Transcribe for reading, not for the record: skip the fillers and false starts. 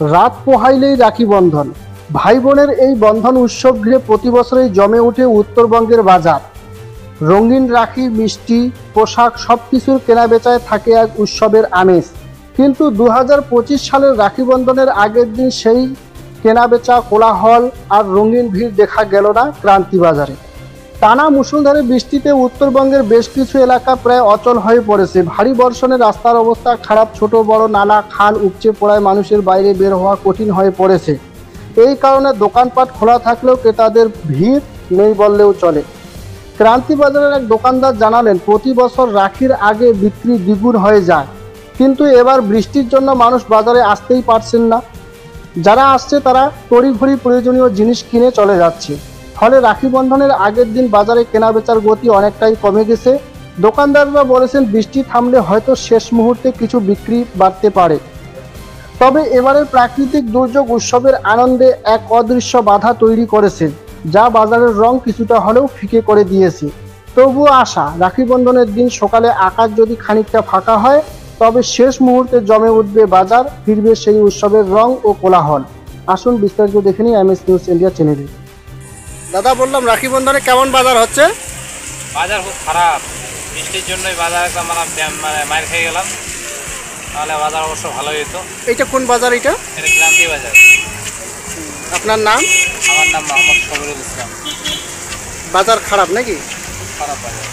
রাত পোহাইলেই রাখি বন্ধন। ভাই বোনের এই বন্ধন উৎসব ঘিরে প্রতি বছরই জমে ওঠে উত্তরবঙ্গের বাজার। রঙিন রাখি, মিষ্টি, পোশাক সবকিছুর কেনাবেচায় থাকে এক উৎসবের আমেজ। কিন্তু 2025 সালের রাখি বন্ধনের আগের দিন সেই কেনাবেচা, কোলাহল আর রঙিন ভিড় দেখা গেল না ক্রান্তি বাজারে। টানা মুষলধারে বৃষ্টিতে উত্তরবঙ্গের বেশ কিছু এলাকা প্রায় অচল হয়ে পড়েছে। ভারী বর্ষণে রাস্তার অবস্থা খারাপ, ছোট বড় নালা খাল উপচে পড়ায় মানুষের বাইরে বের হওয়া কঠিন হয়ে পড়েছে। এই কারণে দোকানপাট খোলা থাকলেও ক্রেতাদের ভিড় নেই বললেও চলে। ক্রান্তি বাজারের এক দোকানদার জানালেন, প্রতি বছর রাখির আগে বিক্রি দ্বিগুণ হয়ে যায়, কিন্তু এবার বৃষ্টির জন্য মানুষ বাজারে আসতেই পারছেন না। যারা আসছে তারা তড়িঘড়ি প্রয়োজনীয় জিনিস কিনে চলে যাচ্ছে। ফলে রাখি বন্ধনের আগের দিন বাজারে কেনাবেচার গতি অনেকটাই কমে গেছে। দোকানদাররা বলেছেন, বৃষ্টি থামলে হয়তো শেষ মুহূর্তে কিছু বিক্রি বাড়তে পারে। তবে এবারের প্রাকৃতিক দুর্যোগ উৎসবের আনন্দে এক অদৃশ্য বাধা তৈরি করেছে, যা বাজারের রং কিছুটা হলেও ফিকে করে দিয়েছে। তবুও আশা, রাখি বন্ধনের দিন সকালে আকাশ যদি খানিকটা ফাঁকা হয়, তবে শেষ মুহূর্তে জমে উঠবে বাজার, ফিরবে সেই উৎসবের রং ও কোলাহল। আসুন বিস্তারিত দেখে নিই MS নিউজ ইন্ডিয়া চ্যানেলে। দাদা, বললাম রাখি বন্ধনে কেমন বাজার হচ্ছে? বাজার খুব খারাপ, বৃষ্টির জন্যই বাজার একদম মার খেয়ে গেলাম। তাহলে বাজার অবশ্য ভালোই হতো। এইটা কোন বাজার? এটা ক্রান্তি বাজার। আপনার নাম? আমার নাম মোহাম্মদ শফিকুল ইসলাম। বাজার খারাপ নাকি? খারাপ বাজার।